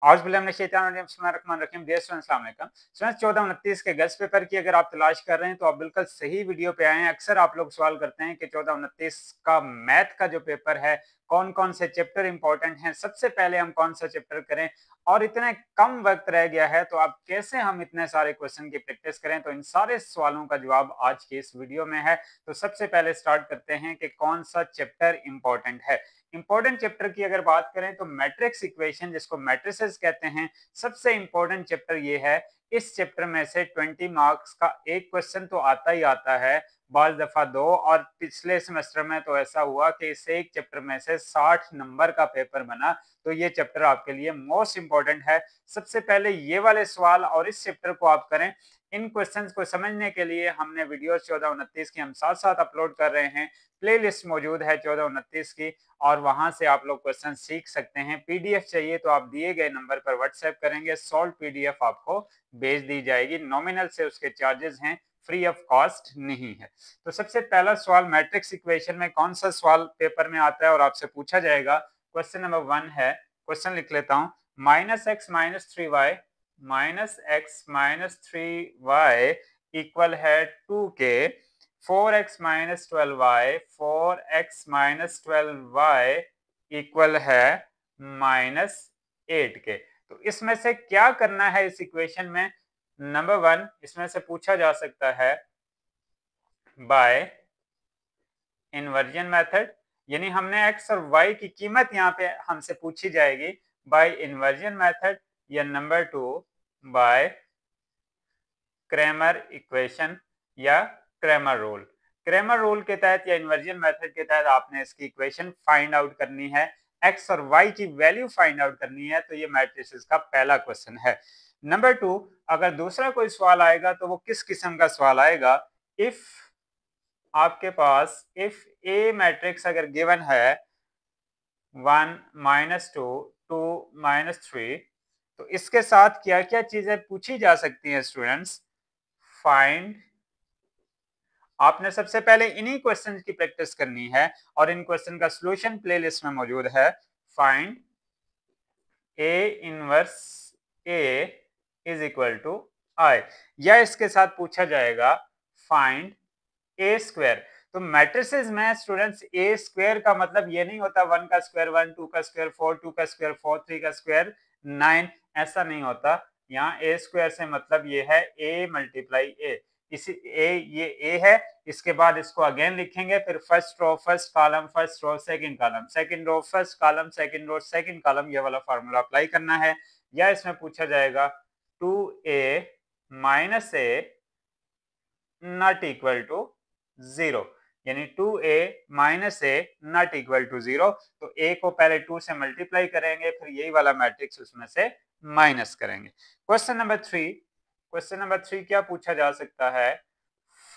Students 14-29 के guest paper की अगर आप तलाश कर रहे हैं तो आप बिल्कुल सही वीडियो पे आए हैं। अक्सर आप लोग सवाल करते हैं कि 14-29 का मैथ का जो पेपर है कौन कौन से चैप्टर इंपॉर्टेंट हैं, सबसे पहले हम कौन सा चैप्टर करें और इतने कम वक्त रह गया है तो आप कैसे हम इतने सारे क्वेश्चन की प्रैक्टिस करें। तो इन सारे सवालों का जवाब आज की इस वीडियो में है। तो सबसे पहले स्टार्ट करते हैं कि कौन सा चैप्टर इंपॉर्टेंट है। इंपॉर्टेंट चैप्टर की अगर बात करें तो मैट्रिक्स इक्वेशन, जिसको मैट्रिसेस कहते हैं, सबसे इंपॉर्टेंट चैप्टर ये है। इस चैप्टर में से 20 मार्क्स का एक क्वेश्चन तो आता ही आता है, बाज दफा दो, और पिछले सेमेस्टर में तो ऐसा हुआ कि इस एक चैप्टर में से 60 नंबर का पेपर बना। तो ये चैप्टर आपके लिए मोस्ट इंपॉर्टेंट है। सबसे पहले ये वाले सवाल और इस चैप्टर को आप करें। इन क्वेश्चंस को समझने के लिए हमने वीडियो 14-29 की हम साथ साथ अपलोड कर रहे हैं। प्लेलिस्ट मौजूद है 14-29 की और वहां से आप लोग क्वेश्चन सीख सकते हैं। पीडीएफ चाहिए तो आप दिए गए नंबर पर व्हाट्सएप करेंगे, सॉल्व पीडीएफ आपको भेज दी जाएगी। नॉमिनल से उसके चार्जेस हैं, फ्री ऑफ कॉस्ट नहीं है। तो सबसे पहला सवाल मैट्रिक्स इक्वेशन में कौन सा सवाल पेपर में आता है और आपसे पूछा जाएगा। क्वेश्चन नंबर 1 है, क्वेश्चन लिख लेता हूं। -x-3y -x-3y इक्वल है 2k, 4x-12y इक्वल है -8k। तो इसमें से क्या करना है इस इक्वेशन में। नंबर 1 इसमें से पूछा जा सकता है बाय इन्वर्जन मेथड, यानी हमने x और y की कीमत यहाँ पे हमसे पूछी जाएगी बाय इन्वर्जन मेथड, या नंबर 2 बाय क्रैमर इक्वेशन या क्रैमर रूल। क्रैमर रूल के तहत या इन्वर्जन मेथड के तहत आपने इसकी इक्वेशन फाइंड आउट करनी है, x और y की वैल्यू फाइंड आउट करनी है। तो ये मैट्रिसेस का पहला क्वेश्चन है। नंबर 2, अगर दूसरा कोई सवाल आएगा तो वो किस किस्म का सवाल आएगा। इफ आपके पास इफ ए मैट्रिक्स अगर गिवन है 1 -2 2 -3, तो इसके साथ क्या क्या चीजें पूछी जा सकती हैं स्टूडेंट्स। फाइंड, आपने सबसे पहले इन्हीं क्वेश्चन की प्रैक्टिस करनी है और इन क्वेश्चन का सॉल्यूशन प्लेलिस्ट में मौजूद है। Find A inverse A is equal to I, या इसके साथ पूछा जाएगा फाइंड ए स्क्वायर। तो मैट्रिसेस में स्टूडेंट्स ए स्क्वायर का मतलब ये नहीं होता 1 का स्क्वायर 1, 2 का स्क्वायर 4, 2 का स्क्वायर 4, 3 का स्क्वायर 9, ऐसा नहीं होता। यहाँ ए स्क्वायर से मतलब ये है ए मल्टीप्लाई ए। इसी ये ए है, इसके बाद इसको अगेन लिखेंगे, फिर first row first column first row second column second row first column second row second column, ये वाला फार्मूला अप्लाई करना है। या इसमें पूछा जाएगा 2a minus a not equal to 0, यानी 2a minus a not equal to 0। तो a को पहले 2 से मल्टीप्लाई करेंगे, फिर यही वाला मैट्रिक्स उसमें से माइनस करेंगे। क्वेश्चन नंबर 3 क्या पूछा जा सकता है।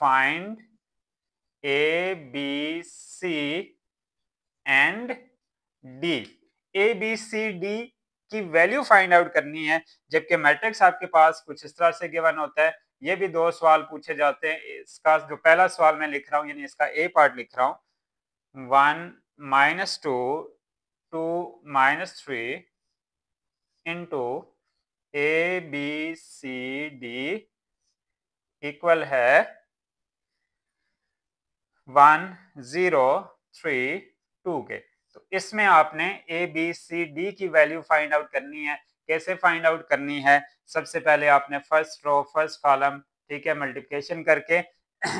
Find a b c and d. A b c d की वैल्यू फाइंड आउट करनी है, जबकि मैट्रिक्स आपके पास कुछ इस तरह से गिवन होता है। ये भी दो सवाल पूछे जाते हैं। इसका जो पहला सवाल मैं लिख रहा हूं, यानी इसका ए पार्ट लिख रहा हूं, 1 -2 2 -3 into a b c d equal है 1 0 3 2 के। तो इसमें आपने ए बी सी डी की वैल्यू फाइंड आउट करनी है। कैसे फाइंड आउट करनी है, सबसे पहले आपने फर्स्ट रो फर्स्ट कॉलम, ठीक है, मल्टीप्लिकेशन करके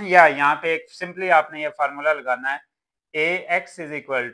या यहाँ पे एक सिंपली आपने ये फार्मूला लगाना है, A x is equal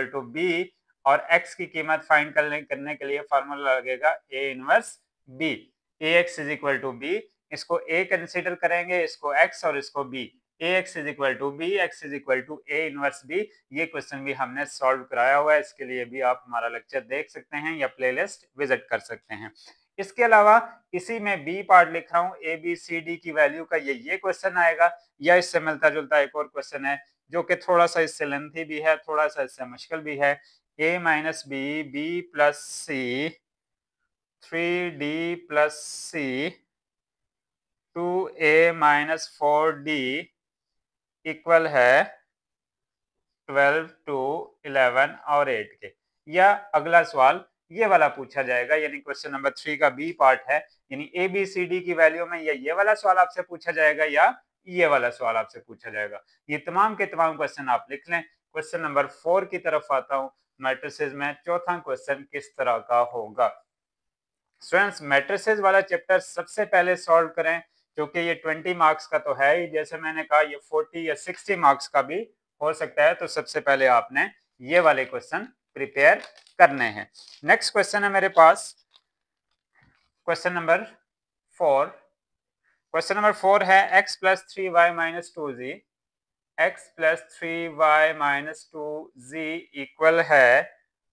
to B, और x की कीमत फाइंड करने के लिए फार्मूला लगेगा a inverse b. A x is equal to b, इसको a कंसीडर करेंगे, इसको x और इसको b। ax is equal to b, x is equal to a inverse b. ये क्वेश्चन भी हमने सॉल्व कराया हुआ है, इसके लिए भी आप हमारा लेक्चर देख सकते हैं या प्लेलिस्ट विजिट कर सकते हैं। इसके अलावा इसी में बी पार्ट लिख रहा हूँ, ए बी सी डी की वैल्यू का ये क्वेश्चन आएगा, या इससे मिलता जुलता एक और क्वेश्चन है जो कि थोड़ा सा इससे लेंथी भी है, थोड़ा सा इससे मुश्किल भी है। a minus b, b plus c, 3d plus c, 2a minus 4d equal है 12 to 11 और 8 के। या अगला सवाल, ये वाला पूछा जाएगा, यानी क्वेश्चन नंबर 3 का बी पार्ट है, यानी ए बी सी डी की वैल्यू में या ये वाला सवाल आपसे पूछा जाएगा या ये वाला सवाल आपसे पूछा जाएगा। ये तमाम के तमाम क्वेश्चन आप लिख लें। क्वेश्चन नंबर 4 की तरफ आता हूँ। मैट्रिसेस में चौथा क्वेश्चन किस तरह का होगा। स्टूडेंट्स, मैट्रिसेस वाला चैप्टर सबसे पहले सॉल्व करें, क्योंकि ये 20 मार्क्स का तो है ही, जैसे मैंने कहा ये 40 या 60 मार्क्स का भी हो सकता है। तो सबसे पहले आपने ये वाले क्वेश्चन प्रिपेयर करने हैं। नेक्स्ट क्वेश्चन है मेरे पास क्वेश्चन नंबर 4। क्वेश्चन नंबर 4 है x plus 3y minus 2z, x plus 3y minus 2z equal है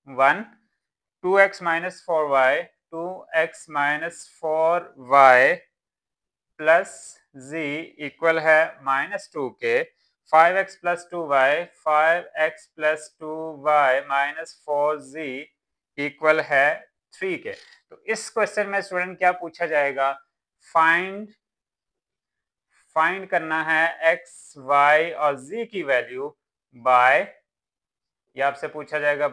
1, 2x minus 4y, 2x minus 4y plus z equal है माइनस 2 के, 5x plus 2y, 5x plus 2y minus 4z equal है 3 के। तो इस question में student क्या पूछा जाएगा, फाइंड करना है x, y और z की वैल्यू बाय, ये आपसे पूछा जाएगा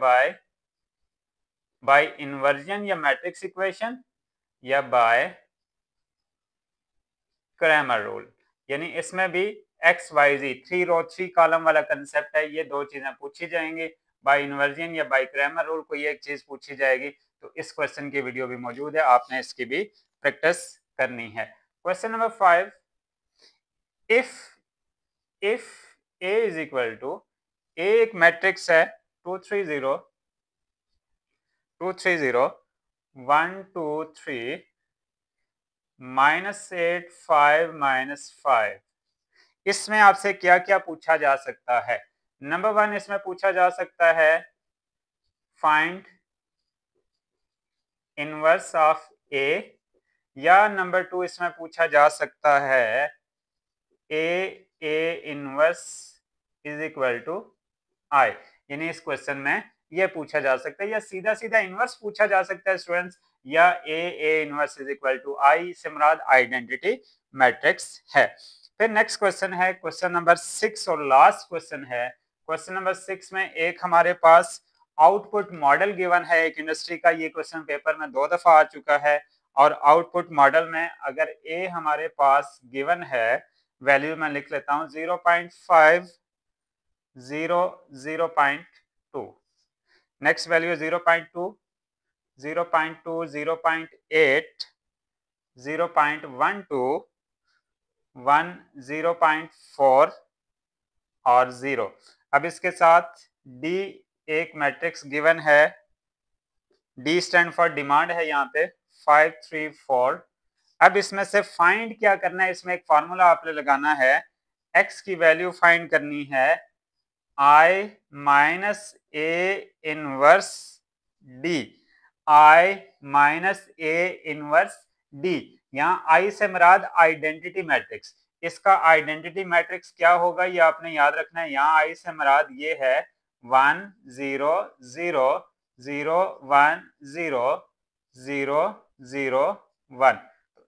बाय इन्वर्जन या मैट्रिक्स इक्वेशन या बाय क्रैमर रूल। यानी इसमें भी x, y, z 3 रो 3 कॉलम वाला कंसेप्ट है, ये दो चीजें पूछी जाएंगी। बाय इन्वर्जन या बाय क्रैमर रूल कोई एक चीज पूछी जाएगी। तो इस क्वेश्चन की वीडियो भी मौजूद है, आपने इसकी भी प्रैक्टिस करनी है। Question number 5, if a is equal to, a एक मैट्रिक्स है 2 3 0 2 3 0 1 2 3 -8 5 -5, इसमें आपसे क्या क्या पूछा जा सकता है। नंबर 1 इसमें पूछा जा सकता है फाइंड इनवर्स ऑफ a, या नंबर 2 इसमें पूछा जा सकता है a inverse is equal to i। यानी इस क्वेश्चन में ये पूछा जा सकता है, या सीधा सीधा इनवर्स पूछा जा सकता है स्टूडेंट्स, या a inverse is equal to i से मुराद आइडेंटिटी मैट्रिक्स है। फिर नेक्स्ट क्वेश्चन है क्वेश्चन नंबर 6 और लास्ट क्वेश्चन है। क्वेश्चन नंबर 6 में एक हमारे पास आउटपुट मॉडल गिवन है एक इंडस्ट्री का। ये क्वेश्चन पेपर में 2 दफा आ चुका है, और आउटपुट मॉडल में अगर a हमारे पास गिवन है, वैल्यू मैं लिख लेता हूं 0.5 0.2, नेक्स्ट वैल्यू 0.2 0.2 0.8 0.12 1 0.4 और 0। अब इसके साथ D एक मैट्रिक्स गिवन है, D स्टैंड फॉर डिमांड है यहाँ पे 5 3 4। अब इसमें से फाइंड क्या करना है, इसमें एक फार्मूला आपने लगाना है, x की वैल्यू फाइंड करनी है i minus A inverse D, i minus A inverse D. यहाँ i से मुराद आइडेंटिटी मैट्रिक्स, इसका आइडेंटिटी मैट्रिक्स क्या होगा ये आपने याद रखना है। यहाँ i से मुराद ये है 1 0 0 0 1 0 0 0 1,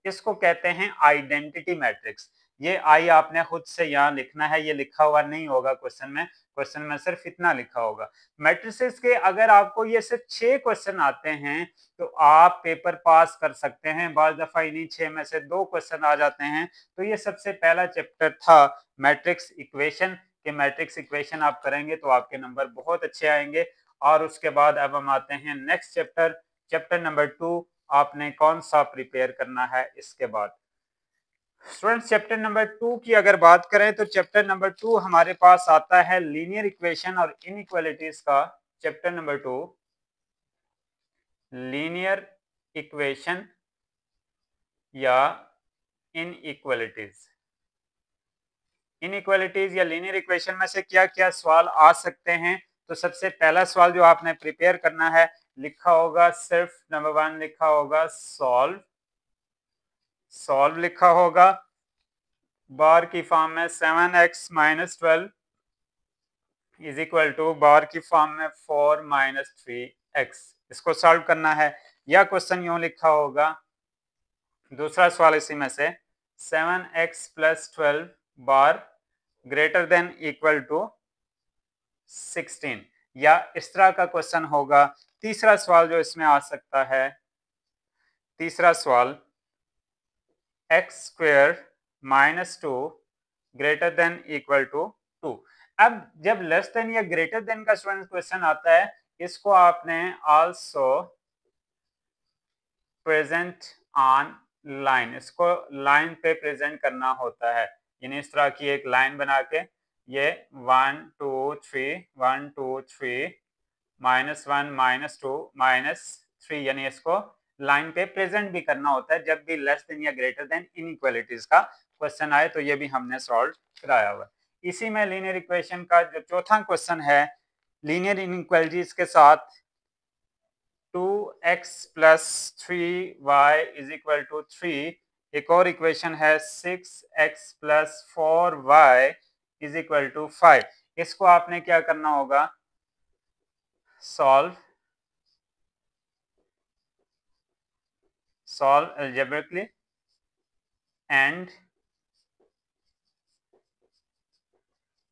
इसको कहते हैं आइडेंटिटी मैट्रिक्स। ये आई आपने खुद से यहाँ लिखना है, ये लिखा हुआ नहीं होगा क्वेश्चन में, क्वेश्चन में सिर्फ इतना लिखा होगा। मैट्रिसेस के अगर आपको ये सिर्फ 6 क्वेश्चन आते हैं तो आप पेपर पास कर सकते हैं। बाज दफा इन्हीं 6 में से 2 क्वेश्चन आ जाते हैं। तो ये सबसे पहला चैप्टर था मैट्रिक्स इक्वेशन, के मैट्रिक्स इक्वेशन आप करेंगे तो आपके नंबर बहुत अच्छे आएंगे। और उसके बाद अब हम आते हैं नेक्स्ट चैप्टर, चैप्टर नंबर 2 आपने कौन सा प्रिपेयर करना है इसके बाद। स्टूडेंट्स, चैप्टर नंबर 2 की अगर बात करें तो चैप्टर नंबर 2 हमारे पास आता है लीनियर इक्वेशन और इनइक्वालिटीज का। चैप्टर नंबर 2 लीनियर इक्वेशन या इनइक्वालिटीज। इनइक्वालिटीज या लीनियर इक्वेशन में से क्या क्या सवाल आ सकते हैं। तो सबसे पहला सवाल जो आपने प्रिपेयर करना है, लिखा होगा सिर्फ नंबर 1 लिखा होगा सॉल्व लिखा होगा, बार की फॉर्म में 7x minus 12 is equal to bar की फॉर्म में 4 माइनस 3x, इसको सॉल्व करना है। या क्वेश्चन यूं लिखा होगा, दूसरा सवाल इसी में से 7x प्लस 12 बार ग्रेटर देन इक्वल टू 16, या इस तरह का क्वेश्चन होगा। तीसरा सवाल जो इसमें आ सकता है, तीसरा सवाल x square minus 2 greater than equal to 2। अब जब लेस देन या ग्रेटर देन का स्टूडेंट क्वेश्चन आता है, इसको आपने आल्सो प्रेजेंट ऑन लाइन, इसको लाइन पे प्रेजेंट करना होता है। यानी इस तरह की एक लाइन बना के ये 1 2 3 1 2 3 -1 -2 -3, यानी इसको लाइन पे प्रेजेंट भी करना होता है जब भी लेस देन या ग्रेटर देन इनइक्वालिटीज का क्वेश्चन आए। तो ये भी हमने सॉल्व कराया हुआ है। इसी में लीनियर इक्वेशन का जो चौथा क्वेश्चन है, लीनियर इनइक्वालिटीज के साथ 2x plus 3y is equal to 3, एक और इक्वेशन है 6x plus 4y is equal to 5। इसको आपने क्या करना होगा, सॉल्व algebraically एंड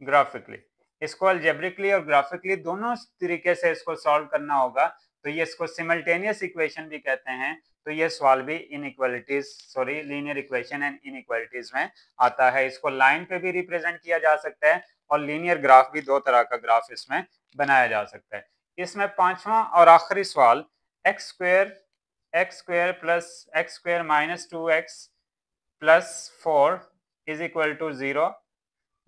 ग्राफिकली। इसको अलजेब्रिकली और ग्राफिकली दोनों तरीके से इसको सॉल्व करना होगा। तो ये इसको सिमल्टेनियस इक्वेशन भी कहते हैं। तो ये सवाल भी लीनियर इक्वेशन एंड इनइक्वालिटीज में आता है। इसको लाइन पे भी रिप्रेजेंट किया जा सकता है और लीनियर ग्राफ भी, दो तरह का ग्राफ इसमें बनाया जा सकता है। इसमें पांचवा और आखिरी सवाल x square plus x square minus 2x plus 4 is equal to 0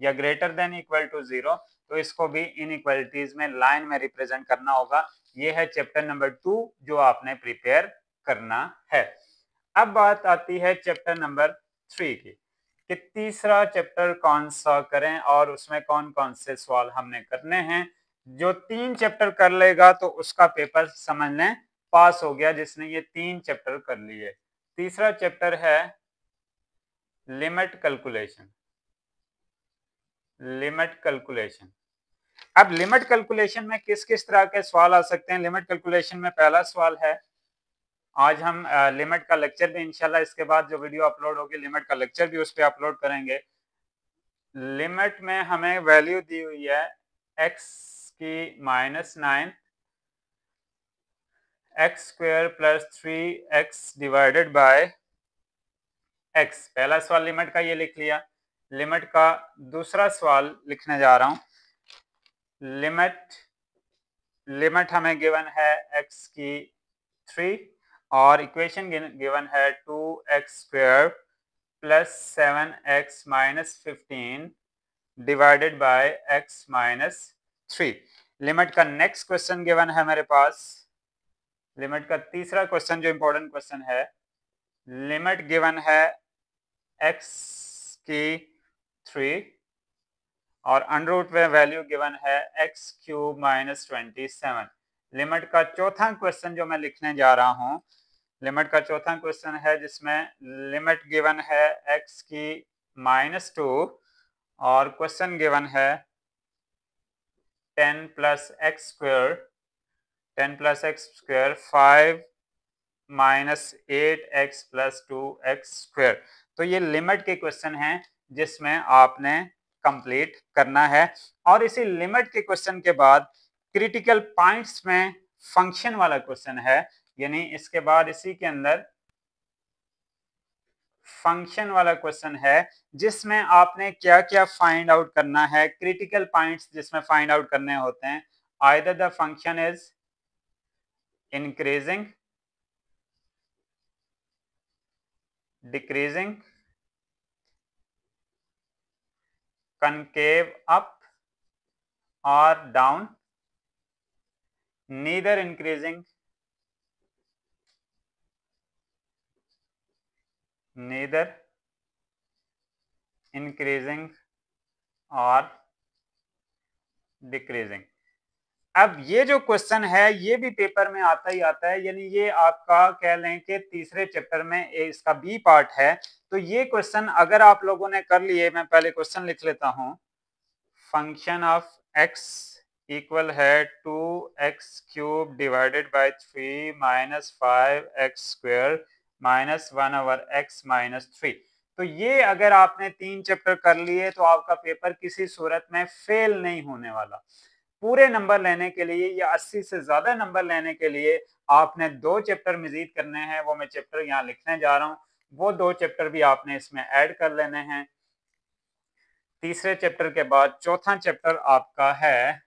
या ग्रेटर देन इक्वल टू 0। तो इसको भी इनइक्वालिटीज में लाइन में रिप्रेजेंट करना होगा। ये है चैप्टर नंबर 2 जो आपने प्रिपेयर करना है। अब बात आती है चैप्टर नंबर 3 की, कि तीसरा चैप्टर कौन सा करें और उसमें कौन कौन से सवाल हमने करने हैं। जो 3 चैप्टर कर लेगा तो उसका पेपर समझ लें पास हो गया, जिसने ये 3 चैप्टर कर लिए। तीसरा चैप्टर है लिमिट कैलकुलेशन। अब लिमिट कैलकुलेशन में किस किस तरह के सवाल आ सकते हैं। लिमिट कैलकुलेशन में पहला सवाल है, आज हम लिमिट का लेक्चर भी इंशाल्लाह इसके बाद जो वीडियो अपलोड होगी लिमिट का लेक्चर भी उस पर अपलोड करेंगे। लिमिट में हमें वैल्यू दी हुई है x की -9, x square plus 3x divided by x। पहला सवाल लिमिट का ये लिख लिया। लिमिट का दूसरा सवाल लिखने जा रहा हूं। लिमिट हमें गिवन है x की 3 और इक्वेशन गिवन है 2x square plus 7x minus 15 divided by x minus 3। Limit का नेक्स्ट क्वेश्चन गिवन है मेरे पास। लिमिट का तीसरा क्वेश्चन जो इंपॉर्टेंट क्वेश्चन है, लिमिट गिवन है x की 3 और अंडर रूट में वैल्यू गिवन है एक्स क्यूब माइनस 27। लिमिट का चौथा क्वेश्चन जो मैं लिखने जा रहा हूं, लिमिट का चौथा क्वेश्चन है जिसमें लिमिट गिवन है x की -2 और क्वेश्चन गिवन है 10 plus x square 5 minus 8x plus 2x square. तो ये लिमिट के क्वेश्चन हैं जिसमें आपने कंप्लीट करना है। और इसी लिमिट के क्वेश्चन के बाद क्रिटिकल पॉइंट्स में फंक्शन वाला क्वेश्चन है, यानी इसके बाद इसी के अंदर फंक्शन वाला क्वेश्चन है जिसमें आपने क्या क्या फाइंड आउट करना है। क्रिटिकल पॉइंट्स जिसमें फाइंड आउट करने होते हैं, either the function is increasing, decreasing, concave up or down, neither increasing or decreasing। अब ये जो क्वेश्चन है ये भी पेपर में आता ही आता है, यानी ये आपका कह लें कि तीसरे चैप्टर में इसका बी पार्ट है। तो ये क्वेश्चन अगर आप लोगों ने कर लिए, मैं पहले क्वेश्चन लिख लेता हूं। फंक्शन ऑफ x इक्वल है 2x cube divided by 3 minus 5x square minus 1 over x minus 3। तो ये अगर आपने 3 चैप्टर कर लिए तो आपका पेपर किसी सूरत में फेल नहीं होने वाला। पूरे नंबर लेने के लिए या 80 से ज्यादा नंबर लेने के लिए आपने 2 चैप्टर मजीद करने हैं। वो मैं चैप्टर यहाँ लिखने जा रहा हूँ, वो 2 चैप्टर भी आपने इसमें ऐड कर लेने हैं। तीसरे चैप्टर के बाद चौथा चैप्टर आपका है,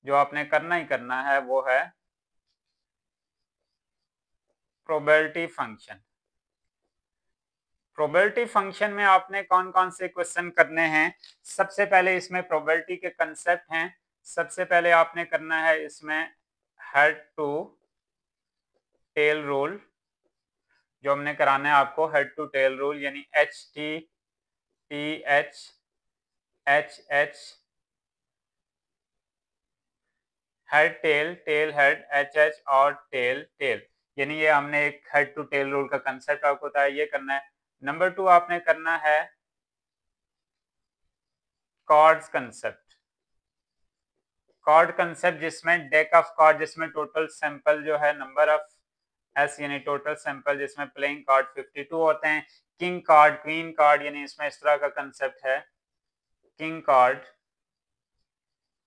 जो आपने करना ही करना है, वो है प्रोबेबिलिटी फंक्शन। प्रोबेबिलिटी फंक्शन में आपने कौन कौन से क्वेश्चन करने हैं? सबसे पहले इसमें प्रोबेबिलिटी के कंसेप्ट हैं। सबसे पहले आपने करना है इसमें हेड टू टेल रूल, जो हमने कराना है आपको हेड टू टेल रूल, यानी HT, TH, HH, head tail, tail head, HH और टेल टेल, यानी ये हमने एक हेड टू टेल रूल का कंसेप्ट आपको बताया, ये करना है। नंबर 2 आपने करना है कॉर्ड्स कंसेप्ट। कॉर्ड कंसेप्ट जिसमें डेक ऑफ कार्ड, जिसमें टोटल सैंपल जो है नंबर ऑफ एस, यानी टोटल सैंपल, जिसमें प्लेइंग कार्ड 52 होते हैं। किंग कार्ड, क्वीन कार्ड, यानी इसमें इस तरह का कंसेप्ट है, king card,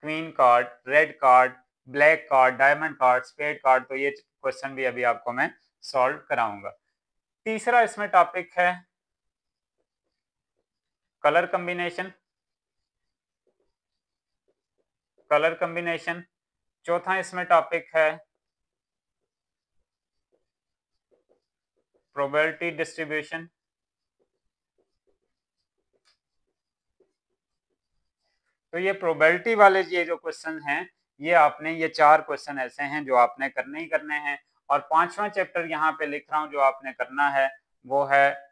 queen card, red card, black card, diamond card, spade card. तो ये क्वेश्चन भी अभी आपको मैं सॉल्व कराऊंगा। तीसरा इसमें टॉपिक है कलर कॉम्बिनेशन, कलर कॉम्बिनेशन। चौथा इसमें टॉपिक है प्रोबेबिलिटी डिस्ट्रीब्यूशन। तो ये प्रोबेबिलिटी वाले ये जो क्वेश्चन हैं, ये आपने, ये 4 क्वेश्चन ऐसे हैं जो आपने करने ही करने हैं। और 5वां चैप्टर यहाँ पे लिख रहा हूं जो आपने करना है, वो है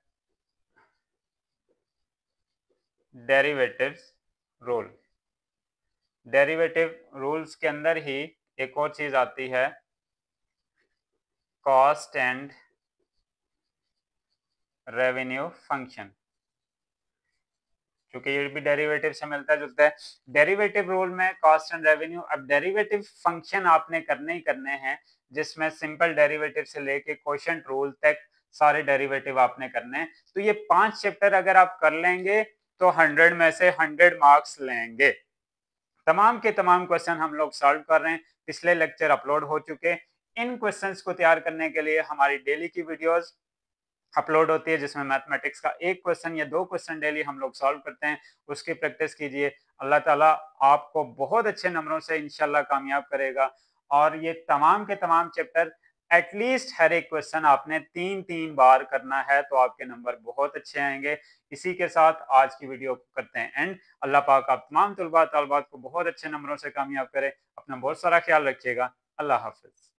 डेरिवेटिव्स रूल। डेरिवेटिव रूल्स के अंदर ही एक और चीज आती है, कॉस्ट एंड रेवेन्यू फंक्शन, क्योंकि ये भी डेरिवेटिव से मिलता जुलता है। डेरिवेटिव रूल में कॉस्ट एंड रेवेन्यू। अब डेरिवेटिव फंक्शन आपने करने ही करने हैं, जिसमें सिंपल डेरिवेटिव से लेके क्वोशिएंट रूल तक सारे डेरिवेटिव आपने करने हैं। तो ये 5 चैप्टर अगर आप कर लेंगे तो 100 में से 100 मार्क्स लेंगे। तमाम के तमाम क्वेश्चन हम लोग सॉल्व कर रहे हैं, पिछले लेक्चर अपलोड हो चुके। इन क्वेश्चंस को तैयार करने के लिए हमारी डेली की वीडियोस अपलोड होती है, जिसमें मैथमेटिक्स का 1 क्वेश्चन या 2 क्वेश्चन डेली हम लोग सॉल्व करते हैं। उसकी प्रैक्टिस कीजिए, अल्लाह ताला आपको बहुत अच्छे नंबरों से इंशाल्लाह कामयाब करेगा। और ये तमाम के तमाम चैप्टर एटलीस्ट हर एक क्वेश्चन आपने 3-3 बार करना है, तो आपके नंबर बहुत अच्छे आएंगे। इसी के साथ आज की वीडियो को करते हैं एंड। अल्लाह पाक आप तमाम तलबा तलबात को बहुत अच्छे नंबरों से कामयाब करे। अपना बहुत सारा ख्याल रखिएगा। अल्लाह हाफिज।